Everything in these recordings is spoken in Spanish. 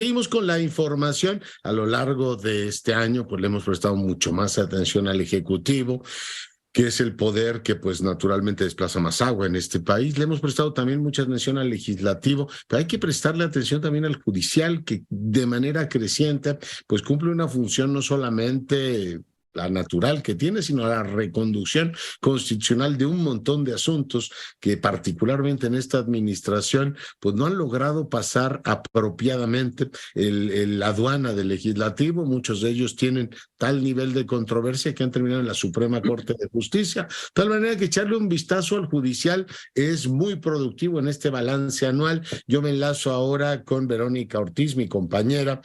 Seguimos con la información. A lo largo de este año, pues le hemos prestado mucho más atención al Ejecutivo, que es el poder que pues naturalmente desplaza más agua en este país. Le hemos prestado también mucha atención al legislativo, pero hay que prestarle atención también al judicial, que de manera creciente pues cumple una función no solamente la natural que tiene, sino la reconducción constitucional de un montón de asuntos que particularmente en esta administración pues no han logrado pasar apropiadamente la aduana del legislativo. Muchos de ellos tienen tal nivel de controversia que han terminado en la Suprema Corte de Justicia. De tal manera que echarle un vistazo al judicial es muy productivo en este balance anual. Yo me enlazo ahora con Verónica Ortiz, mi compañera.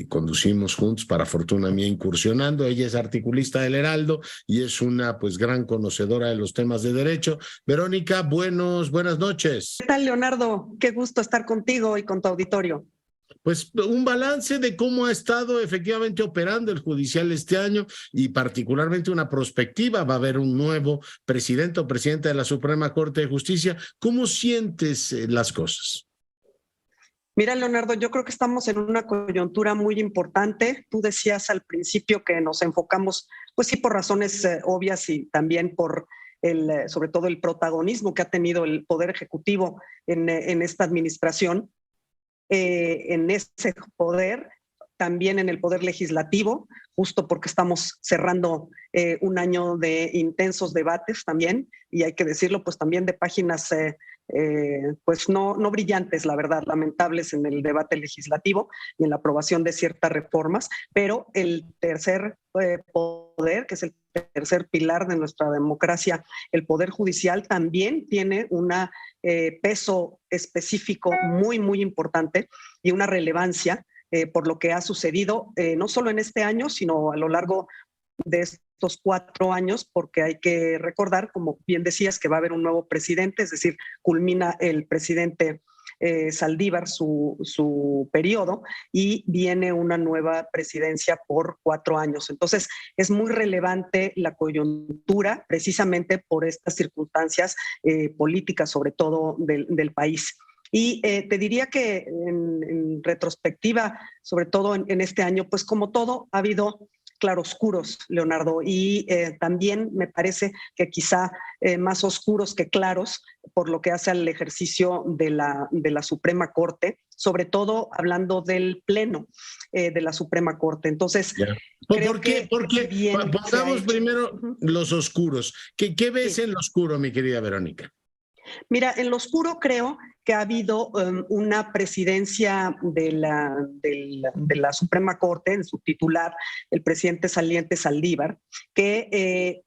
Conducimos juntos, para fortuna mía, Incursionando. Ella es articulista del Heraldo y es una pues gran conocedora de los temas de derecho. Verónica, buenas noches. ¿Qué tal, Leonardo? Qué gusto estar contigo y con tu auditorio. Pues un balance de cómo ha estado efectivamente operando el judicial este año y particularmente una perspectiva. Va a haber un nuevo presidente o presidenta de la Suprema Corte de Justicia. ¿Cómo sientes las cosas? Mira, Leonardo, yo creo que estamos en una coyuntura muy importante. Tú decías al principio que nos enfocamos, pues sí, por razones obvias y también por sobre todo el protagonismo que ha tenido el Poder Ejecutivo en esta administración. En ese poder, también en el poder legislativo, justo porque estamos cerrando un año de intensos debates también, y hay que decirlo, pues también de páginas pues no brillantes, la verdad, lamentables en el debate legislativo y en la aprobación de ciertas reformas, pero el tercer poder, que es el tercer pilar de nuestra democracia, el Poder Judicial, también tiene un peso específico muy importante y una relevancia por lo que ha sucedido, no solo en este año, sino a lo largo de estos 4 años, porque hay que recordar, como bien decías, que va a haber un nuevo presidente, es decir, culmina el presidente Saldívar su periodo y viene una nueva presidencia por 4 años. Entonces, es muy relevante la coyuntura precisamente por estas circunstancias políticas, sobre todo del país. Y te diría que en retrospectiva, sobre todo en este año, pues como todo, ha habido claroscuros, Leonardo, y también me parece que quizá más oscuros que claros por lo que hace al ejercicio de la Suprema Corte, sobre todo hablando del Pleno de la Suprema Corte. Entonces, ¿Por qué? Pongamos primero los oscuros. ¿Qué ves sí en lo oscuro, mi querida Verónica? Mira, en lo oscuro creo que ha habido una presidencia de la Suprema Corte, en su titular, el presidente saliente Saldívar, que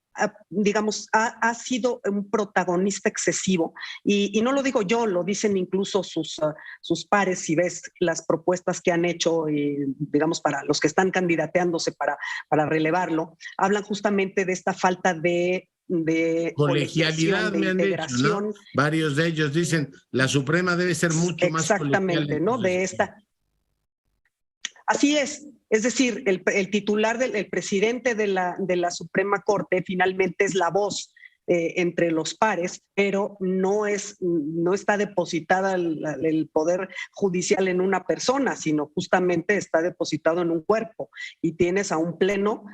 digamos, ha sido un protagonista excesivo, y no lo digo yo, lo dicen incluso sus pares. Si ves las propuestas que han hecho, digamos, para los que están candidateándose para relevarlo, hablan justamente de esta falta de colegialidad, me han dicho, ¿no? Varios de ellos dicen, la Suprema debe ser mucho más colegial. Exactamente, ¿no? De esta. Así es decir, el titular, el presidente de la Suprema Corte finalmente es la voz entre los pares, pero no está depositada el poder judicial en una persona, sino justamente está depositado en un cuerpo, y tienes a un pleno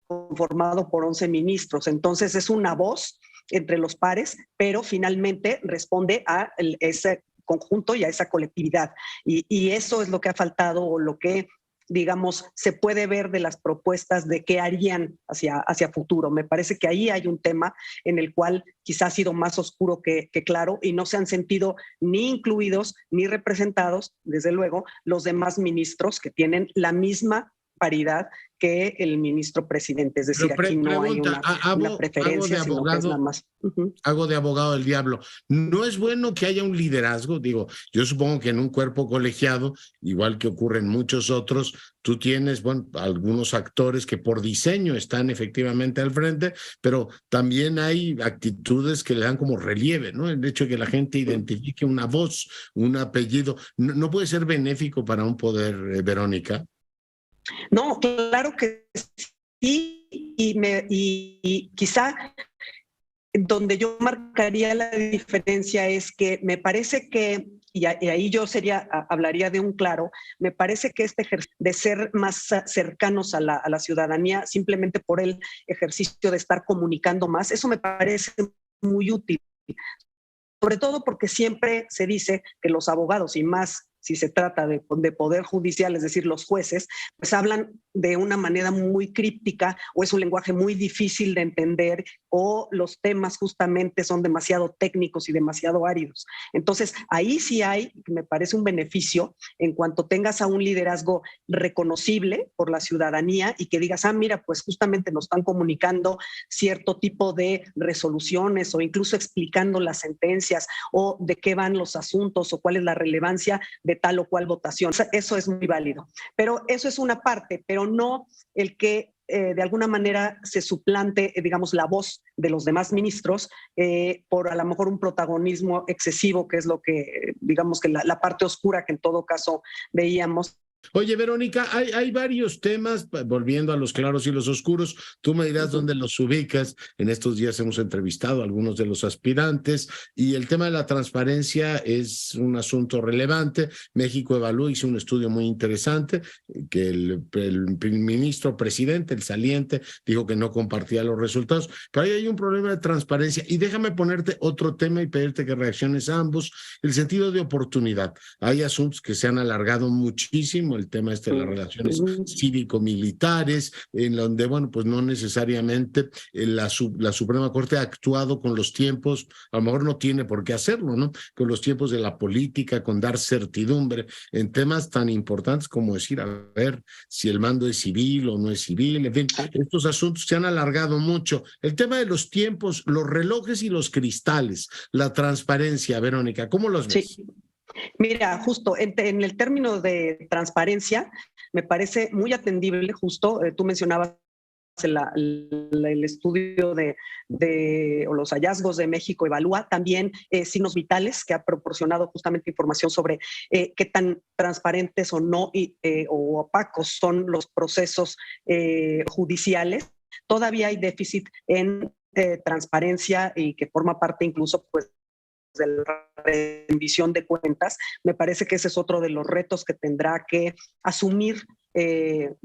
conformado por 11 ministros. Entonces es una voz entre los pares, pero finalmente responde a ese conjunto y a esa colectividad. Y eso es lo que ha faltado, o lo que, digamos, se puede ver de las propuestas de qué harían hacia futuro. Me parece que ahí hay un tema en el cual quizás ha sido más oscuro que claro, y no se han sentido ni incluidos ni representados, desde luego, los demás ministros, que tienen la misma paridad que el ministro presidente. Es decir, aquí no hay una preferencia, sino que es nada más. Hago de abogado del diablo. ¿No es bueno que haya un liderazgo? Digo, yo supongo que en un cuerpo colegiado, igual que ocurre en muchos otros, tú tienes, bueno, algunos actores que por diseño están efectivamente al frente, pero también hay actitudes que le dan como relieve, ¿no? El hecho de que la gente identifique una voz, un apellido, ¿no puede ser benéfico para un poder, Verónica? No, claro que sí, y quizá donde yo marcaría la diferencia es que me parece que y ahí yo hablaría de un claro, me parece que este ejercicio de ser más cercanos a la ciudadanía, simplemente por el ejercicio de estar comunicando más, eso me parece muy útil. Sobre todo porque siempre se dice que los abogados, y más si se trata de poder judicial, es decir, los jueces, pues hablan de una manera muy críptica o es un lenguaje muy difícil de entender o los temas justamente son demasiado técnicos y demasiado áridos. Entonces, ahí sí me parece un beneficio en cuanto tengas a un liderazgo reconocible por la ciudadanía y que digas, mira, pues justamente nos están comunicando cierto tipo de resoluciones o incluso explicando las sentencias o de qué van los asuntos o cuál es la relevancia de tal o cual votación. Eso es muy válido. Pero eso es una parte, pero no el que de alguna manera se suplante, digamos, la voz de los demás ministros por a lo mejor un protagonismo excesivo, que es lo que, digamos, que la parte oscura que en todo caso veíamos. Oye, Verónica, hay varios temas, volviendo a los claros y los oscuros, tú me dirás dónde los ubicas. En estos días hemos entrevistado a algunos de los aspirantes y el tema de la transparencia es un asunto relevante. México Evalúa hizo un estudio muy interesante que el ministro presidente, el saliente, dijo que no compartía los resultados, pero ahí hay un problema de transparencia. Y déjame ponerte otro tema y pedirte que reacciones a ambos, el sentido de oportunidad. Hay asuntos que se han alargado muchísimo, el tema de las relaciones cívico-militares, en donde, bueno, pues no necesariamente la Suprema Corte ha actuado con los tiempos, a lo mejor no tiene por qué hacerlo, ¿no? Con los tiempos de la política, con dar certidumbre en temas tan importantes como decir, a ver, si el mando es civil o no es civil, en fin, estos asuntos se han alargado mucho. El tema de los tiempos, los relojes y los cristales, la transparencia, Verónica, ¿cómo los ves? Sí. Mira, justo en el término de transparencia, me parece muy atendible, justo, tú mencionabas el estudio o los hallazgos de México Evalúa, también Signos Vitales, que ha proporcionado justamente información sobre qué tan transparentes o no o opacos son los procesos judiciales. Todavía hay déficit en transparencia y que forma parte incluso, pues, de la rendición de cuentas. Me parece que ese es otro de los retos que tendrá que asumir,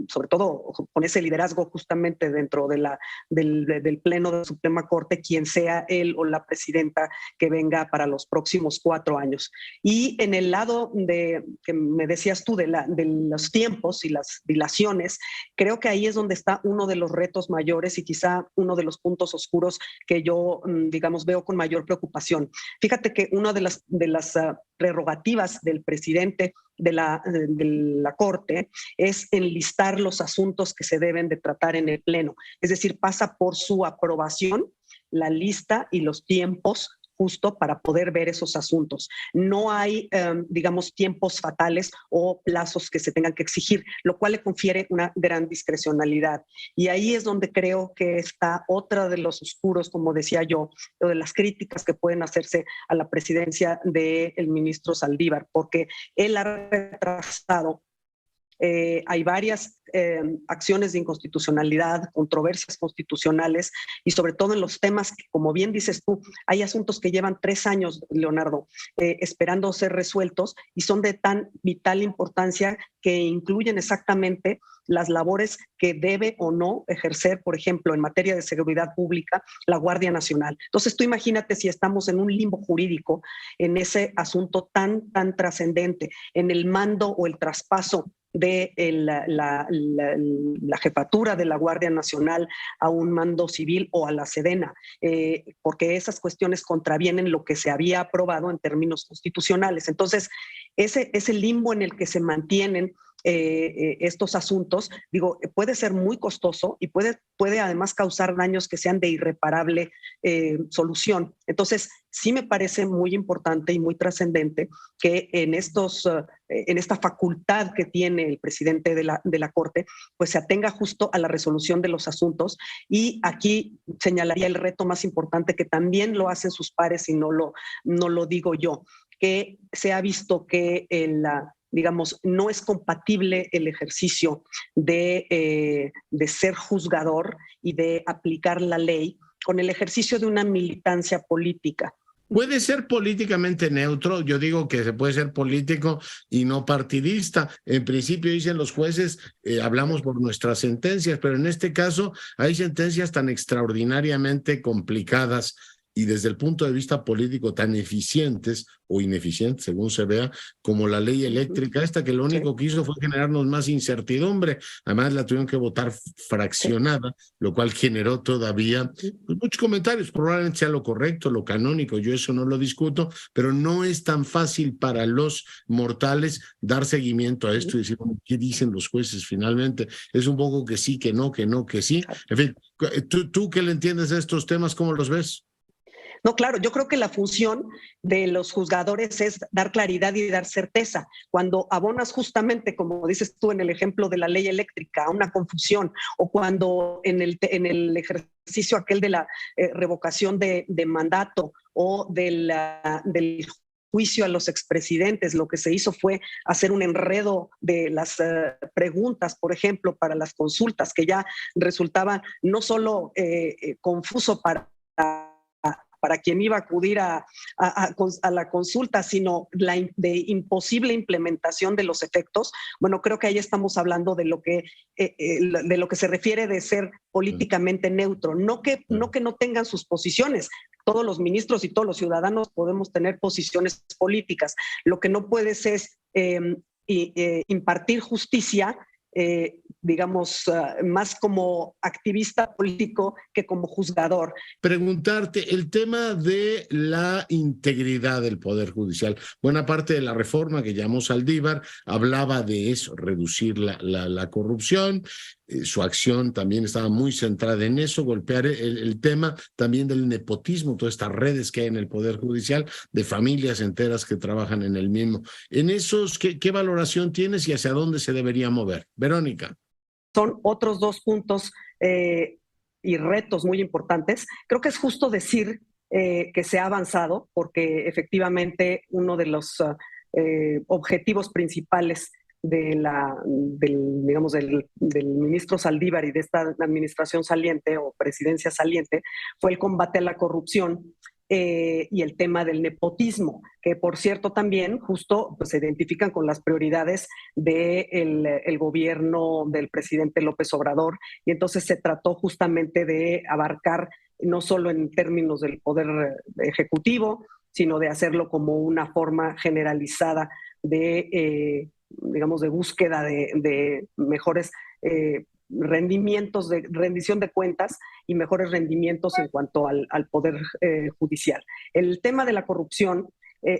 sobre todo con ese liderazgo justamente dentro del Pleno de la Suprema Corte, quien sea él o la presidenta que venga para los próximos 4 años. Y en el lado que me decías tú de los tiempos y las dilaciones, creo que ahí es donde está uno de los retos mayores y quizá uno de los puntos oscuros que yo, digamos, veo con mayor preocupación. Fíjate que una de las prerrogativas del presidente de la Corte es enlistar los asuntos que se deben de tratar en el Pleno. Es decir, pasa por su aprobación la lista y los tiempos justo para poder ver esos asuntos. No hay, digamos, tiempos fatales o plazos que se tengan que exigir, lo cual le confiere una gran discrecionalidad. Y ahí es donde creo que está otra de los oscuros, como decía yo, o de las críticas que pueden hacerse a la presidencia del ministro Saldívar, porque él ha retrasado. Hay varias acciones de inconstitucionalidad, controversias constitucionales y sobre todo en los temas que, como bien dices tú, hay asuntos que llevan 3 años, Leonardo, esperando ser resueltos y son de tan vital importancia que incluyen exactamente las labores que debe o no ejercer, por ejemplo, en materia de seguridad pública, la Guardia Nacional. Entonces, tú imagínate si estamos en un limbo jurídico en ese asunto tan trascendente, en el mando o el traspaso de la jefatura de la Guardia Nacional a un mando civil o a la Sedena, porque esas cuestiones contravienen lo que se había aprobado en términos constitucionales. Entonces, ese limbo en el que se mantienen estos asuntos, digo, puede ser muy costoso y puede además causar daños que sean de irreparable solución. Entonces, sí me parece muy importante y muy trascendente que en esta facultad que tiene el presidente de la Corte, pues se atenga justo a la resolución de los asuntos. Y aquí señalaría el reto más importante que también lo hacen sus pares y no lo digo yo, que se ha visto que digamos, no es compatible el ejercicio de ser juzgador y de aplicar la ley con el ejercicio de una militancia política. Puede ser políticamente neutro, yo digo que se puede ser político y no partidista. En principio dicen los jueces, hablamos por nuestras sentencias, pero en este caso hay sentencias tan extraordinariamente complicadas y desde el punto de vista político tan eficientes o ineficientes, según se vea, como la ley eléctrica, esta que lo único que hizo fue generarnos más incertidumbre. Además la tuvieron que votar fraccionada, lo cual generó todavía pues, muchos comentarios. Probablemente sea lo correcto, lo canónico, yo eso no lo discuto, pero no es tan fácil para los mortales dar seguimiento a esto y decir, bueno, ¿qué dicen los jueces finalmente? Es un poco que sí, que no, que no, que sí. En fin, tú que le entiendes a estos temas, ¿cómo los ves? No, claro, yo creo que la función de los juzgadores es dar claridad y dar certeza. Cuando abonas justamente, como dices tú en el ejemplo de la ley eléctrica, a una confusión, o cuando en el ejercicio aquel de la revocación de mandato o del juicio a los expresidentes, lo que se hizo fue hacer un enredo de las preguntas, por ejemplo, para las consultas, que ya resultaba no solo confuso para quien iba a acudir a la consulta, sino de imposible implementación de los efectos. Bueno, creo que ahí estamos hablando de lo que se refiere de ser políticamente neutro. No que no tengan sus posiciones. Todos los ministros y todos los ciudadanos podemos tener posiciones políticas. Lo que no puedes es impartir justicia, digamos, más como activista político que como juzgador. Preguntarte, el tema de la integridad del Poder Judicial. Buena parte de la reforma que llamó Saldívar hablaba de eso, reducir la corrupción. Su acción también estaba muy centrada en eso, golpear el tema también del nepotismo, todas estas redes que hay en el Poder Judicial, de familias enteras que trabajan en el mismo. En esos, ¿qué valoración tienes y hacia dónde se debería mover? Verónica. Son otros dos puntos y retos muy importantes. Creo que es justo decir que se ha avanzado, porque efectivamente uno de los objetivos principales digamos, del ministro Saldívar y de esta administración saliente o presidencia saliente fue el combate a la corrupción y el tema del nepotismo, que por cierto también justo pues, se identifican con las prioridades del gobierno del presidente López Obrador, y entonces se trató justamente de abarcar no solo en términos del poder ejecutivo, sino de hacerlo como una forma generalizada de digamos, de búsqueda de mejores rendimientos, de rendición de cuentas y mejores rendimientos en cuanto al poder judicial. El tema de la corrupción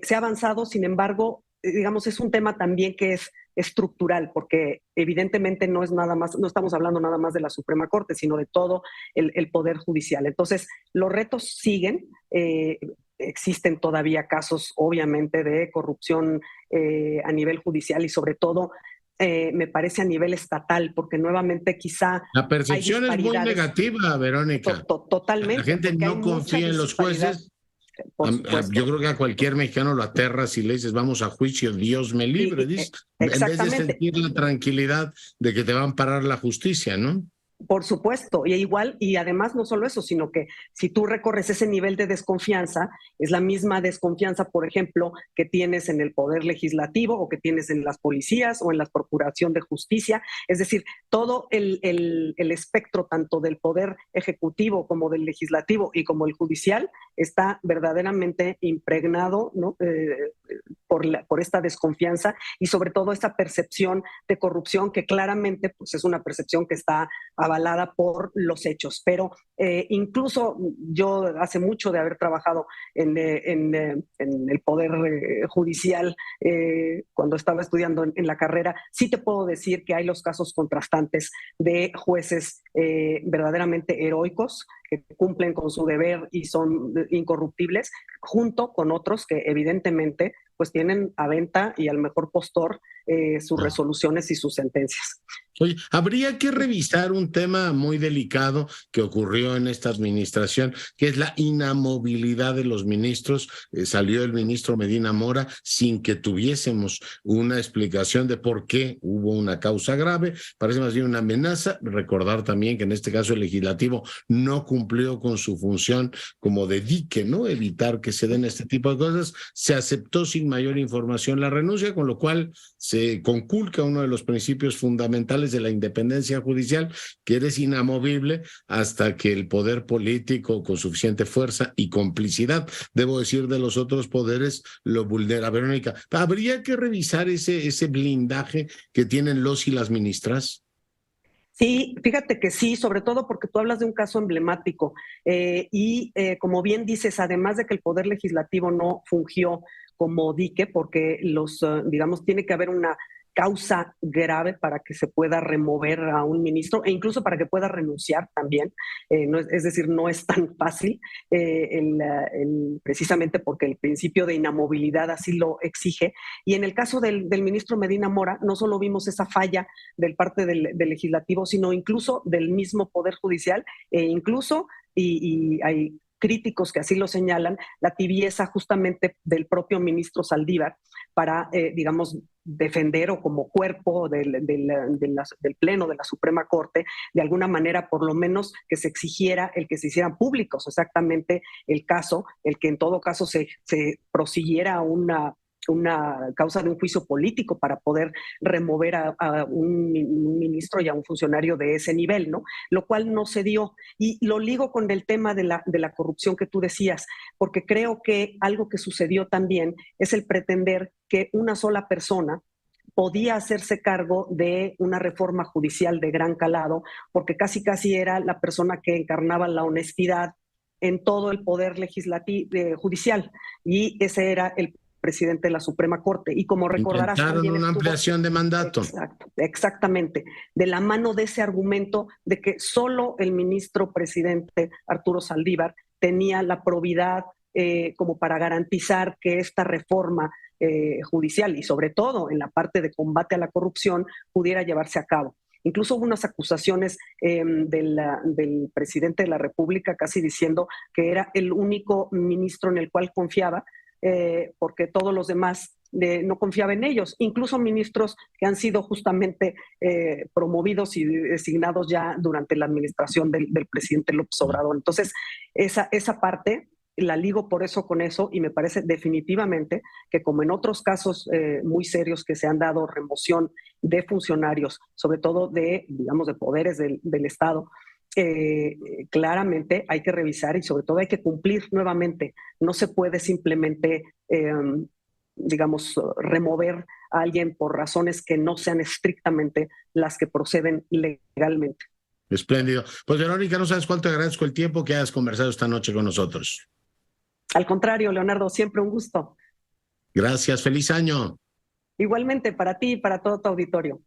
se ha avanzado, sin embargo, digamos, es un tema también que es estructural, porque evidentemente no es nada más, no estamos hablando nada más de la Suprema Corte, sino de todo el Poder Judicial. Entonces, los retos siguen. Existen todavía casos, obviamente, de corrupción a nivel judicial y sobre todo, me parece, a nivel estatal, porque nuevamente quizá la percepción es muy negativa, Verónica. Totalmente. La gente no confía en los jueces. Yo creo que a cualquier mexicano lo aterra si le dices vamos a juicio, Dios me libre, dice, en vez de sentir la tranquilidad de que te va a amparar la justicia, ¿no? Por supuesto, y igual, y además no solo eso, sino que si tú recorres ese nivel de desconfianza, es la misma desconfianza, por ejemplo, que tienes en el poder legislativo o que tienes en las policías o en la procuración de justicia. Es decir, todo el espectro tanto del poder ejecutivo como del legislativo y como el judicial está verdaderamente impregnado, ¿no? Por esta desconfianza y sobre todo esta percepción de corrupción que claramente pues, es una percepción que está avalada por los hechos. Pero incluso yo hace mucho de haber trabajado en el Poder Judicial, cuando estaba estudiando en la carrera, sí te puedo decir que hay los casos contrastantes de jueces verdaderamente heroicos, que cumplen con su deber y son incorruptibles, junto con otros que evidentemente pues tienen a venta y al mejor postor sus resoluciones y sus sentencias. Oye, habría que revisar un tema muy delicado que ocurrió en esta administración, que es la inamovilidad de los ministros. Salió el ministro Medina Mora sin que tuviésemos una explicación de por qué hubo una causa grave. Parece más bien una amenaza. Recordar también que en este caso el legislativo no cumplió con su función como de dique, ¿no? Evitar que se den este tipo de cosas. Se aceptó sin mayor información la renuncia, con lo cual se conculca uno de los principios fundamentales de la independencia judicial, que eres inamovible hasta que el poder político con suficiente fuerza y complicidad, debo decir, de los otros poderes, lo vulnera. Verónica, ¿habría que revisar ese blindaje que tienen los y las ministras? Sí, fíjate que sí, sobre todo porque tú hablas de un caso emblemático como bien dices, además de que el Poder Legislativo no fungió como dique, porque digamos, tiene que haber una causa grave para que se pueda remover a un ministro e incluso para que pueda renunciar también. Es decir, no es tan fácil, precisamente porque el principio de inamovilidad así lo exige. Y en el caso del ministro Medina Mora, no solo vimos esa falla del parte del legislativo, sino incluso del mismo Poder Judicial e incluso, y hay críticos que así lo señalan, la tibieza justamente del propio ministro Saldívar para, digamos, defender o como cuerpo del Pleno de la Suprema Corte, de alguna manera por lo menos que se exigiera el que se hicieran públicos exactamente el caso, el que en todo caso se prosiguiera una causa de un juicio político para poder remover a un ministro y a un funcionario de ese nivel, ¿no? Lo cual no se dio. Y lo ligo con el tema de la corrupción que tú decías, porque creo que algo que sucedió también es el pretender que una sola persona podía hacerse cargo de una reforma judicial de gran calado, porque casi casi era la persona que encarnaba la honestidad en todo el poder legislativo, judicial, y ese era el presidente de la Suprema Corte. Y como recordarás, Intentaron también una estuvo, ampliación de mandato. exactamente, de la mano de ese argumento de que solo el ministro presidente Arturo Saldívar tenía la probidad como para garantizar que esta reforma judicial y sobre todo en la parte de combate a la corrupción pudiera llevarse a cabo. Incluso hubo unas acusaciones del presidente de la República casi diciendo que era el único ministro en el cual confiaba, porque todos los demás no confiaba en ellos, incluso ministros que han sido justamente promovidos y designados ya durante la administración del presidente López Obrador. Entonces, esa parte la ligo por eso con eso y me parece definitivamente que como en otros casos muy serios que se han dado remoción de funcionarios, sobre todo digamos, de poderes del Estado, claramente hay que revisar y sobre todo hay que cumplir nuevamente. No se puede simplemente, digamos, remover a alguien por razones que no sean estrictamente las que proceden legalmente. Espléndido. Pues Verónica, no sabes cuánto agradezco el tiempo que hayas conversado esta noche con nosotros. Al contrario, Leonardo, siempre un gusto. Gracias, feliz año. Igualmente para ti y para todo tu auditorio.